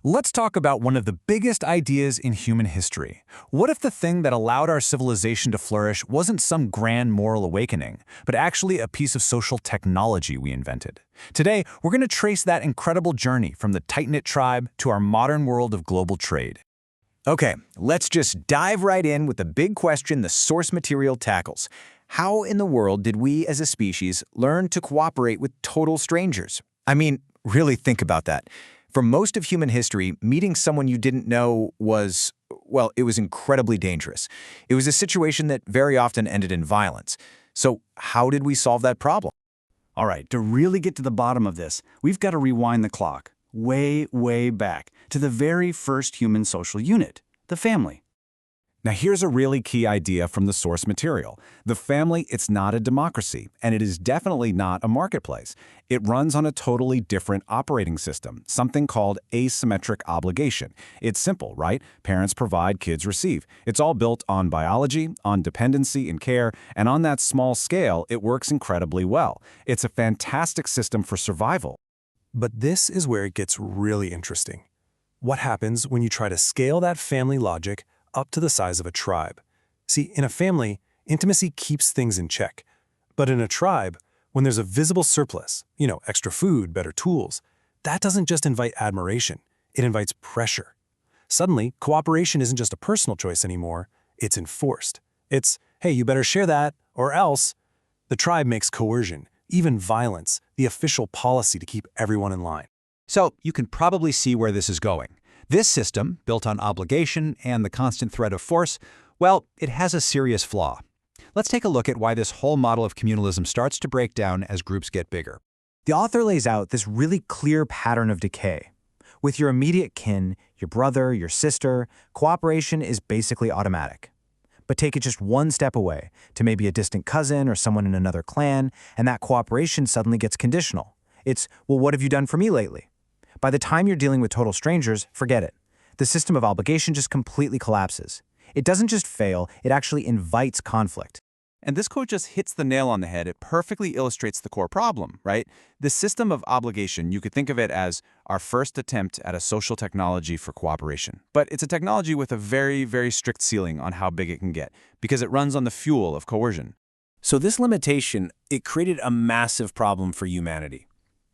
Let's talk about one of the biggest ideas in human history. What if the thing that allowed our civilization to flourish wasn't some grand moral awakening, but actually a piece of social technology we invented? Today, we're going to trace that incredible journey from the tight-knit tribe to our modern world of global trade. Okay, let's just dive right in with the big question the source material tackles. How in the world did we as a species learn to cooperate with total strangers? I mean, really think about that. For most of human history, meeting someone you didn't know was, well, it was incredibly dangerous. It was a situation that very often ended in violence. So how did we solve that problem? All right, to really get to the bottom of this, we've got to rewind the clock way, way back to the very first human social unit, the family. Now here's a really key idea from the source material. The family, it's not a democracy, and it is definitely not a marketplace. It runs on a totally different operating system, something called asymmetric obligation. It's simple, right? Parents provide, kids receive. It's all built on biology, on dependency and care, and on that small scale, it works incredibly well. It's a fantastic system for survival. But this is where it gets really interesting. What happens when you try to scale that family logic up to the size of a tribe? See, in a family, intimacy keeps things in check. But in a tribe, when there's a visible surplus, extra food, better tools, that doesn't just invite admiration, it invites pressure. Suddenly, cooperation isn't just a personal choice anymore, it's enforced. It's, hey, you better share that, or else. The tribe makes coercion, even violence, the official policy to keep everyone in line. So you can probably see where this is going. This system, built on obligation and the constant threat of force, well, it has a serious flaw. Let's take a look at why this whole model of communalism starts to break down as groups get bigger. The author lays out this really clear pattern of decay. With your immediate kin, your brother, your sister, cooperation is basically automatic. But take it just one step away, to maybe a distant cousin or someone in another clan, and that cooperation suddenly gets conditional. It's, well, what have you done for me lately? By the time you're dealing with total strangers, forget it. The system of obligation just completely collapses. It doesn't just fail, it actually invites conflict. And this quote just hits the nail on the head. It perfectly illustrates the core problem, right? The system of obligation, you could think of it as our first attempt at a social technology for cooperation. But it's a technology with a very, very strict ceiling on how big it can get, because it runs on the fuel of coercion. So this limitation, it created a massive problem for humanity.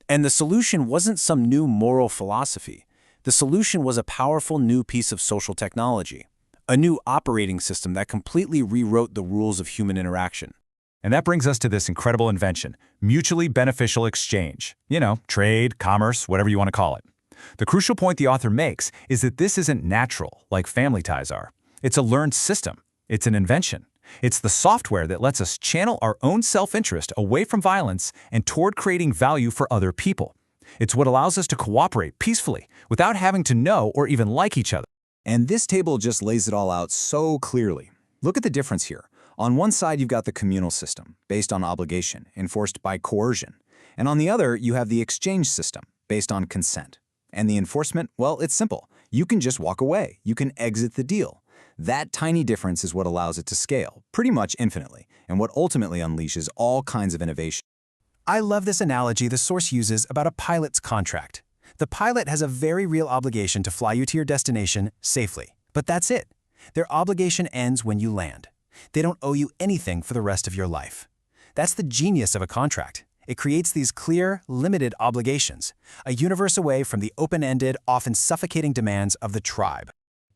And the solution wasn't some new moral philosophy. The solution was a powerful new piece of social technology, a new operating system that completely rewrote the rules of human interaction. And that brings us to this incredible invention, mutually beneficial exchange. Trade, commerce, whatever you want to call it. The crucial point the author makes is that this isn't natural, like family ties are. It's a learned system. It's an invention. It's the software that lets us channel our own self-interest away from violence and toward creating value for other people. It's what allows us to cooperate peacefully without having to know or even like each other. And this table just lays it all out so clearly. Look at the difference here. On one side, you've got the communal system, based on obligation, enforced by coercion. And on the other, you have the exchange system, based on consent. And the enforcement, well, it's simple. You can just walk away. You can exit the deal. That tiny difference is what allows it to scale, pretty much infinitely, and what ultimately unleashes all kinds of innovation. I love this analogy the source uses about a pilot's contract. The pilot has a very real obligation to fly you to your destination safely, but that's it. Their obligation ends when you land. They don't owe you anything for the rest of your life. That's the genius of a contract. It creates these clear, limited obligations, a universe away from the open-ended, often suffocating demands of the tribe.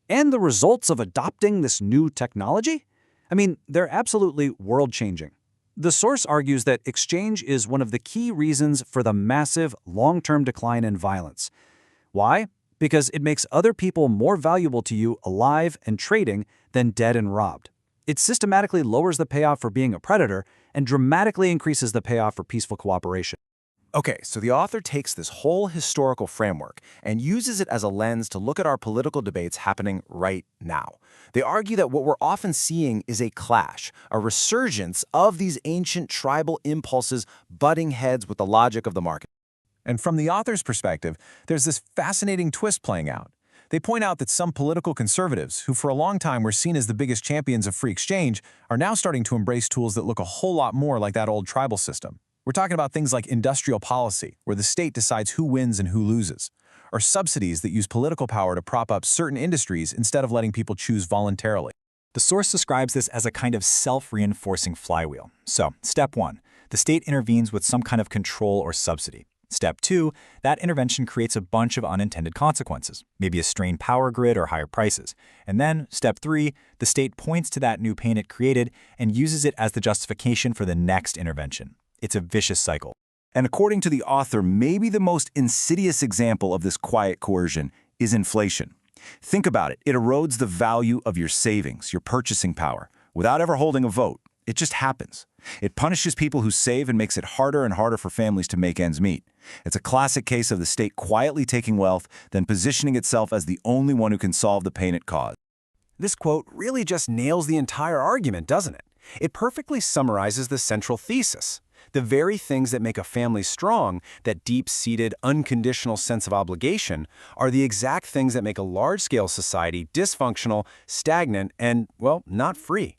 And the results of adopting this new technology? I mean, they're absolutely world-changing. The source argues that exchange is one of the key reasons for the massive, long-term decline in violence. Why? Because it makes other people more valuable to you alive and trading than dead and robbed. It systematically lowers the payoff for being a predator and dramatically increases the payoff for peaceful cooperation. Okay, so the author takes this whole historical framework and uses it as a lens to look at our political debates happening right now. They argue that what we're often seeing is a clash, a resurgence of these ancient tribal impulses butting heads with the logic of the market. And from the author's perspective, there's this fascinating twist playing out. They point out that some political conservatives, who for a long time were seen as the biggest champions of free exchange, are now starting to embrace tools that look a whole lot more like that old tribal system. We're talking about things like industrial policy, where the state decides who wins and who loses, or subsidies that use political power to prop up certain industries instead of letting people choose voluntarily. The source describes this as a kind of self-reinforcing flywheel. So, step 1, the state intervenes with some kind of control or subsidy. Step 2, that intervention creates a bunch of unintended consequences, maybe a strained power grid or higher prices. And then, step 3, the state points to that new pain it created and uses it as the justification for the next intervention. It's a vicious cycle. And according to the author, maybe the most insidious example of this quiet coercion is inflation. Think about it. It erodes the value of your savings, your purchasing power, without ever holding a vote. It just happens. It punishes people who save and makes it harder and harder for families to make ends meet. It's a classic case of the state quietly taking wealth, then positioning itself as the only one who can solve the pain it caused. This quote really just nails the entire argument, doesn't it? It perfectly summarizes the central thesis. The very things that make a family strong, that deep-seated, unconditional sense of obligation, are the exact things that make a large-scale society dysfunctional, stagnant, and, well, not free.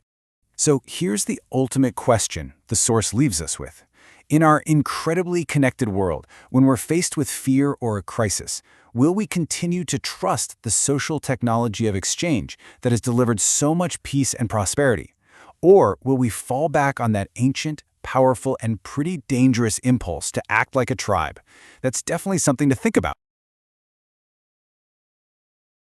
So here's the ultimate question the source leaves us with. In our incredibly connected world, when we're faced with fear or a crisis, will we continue to trust the social technology of exchange that has delivered so much peace and prosperity? Or will we fall back on that ancient, powerful, and pretty dangerous impulse to act like a tribe? That's definitely something to think about.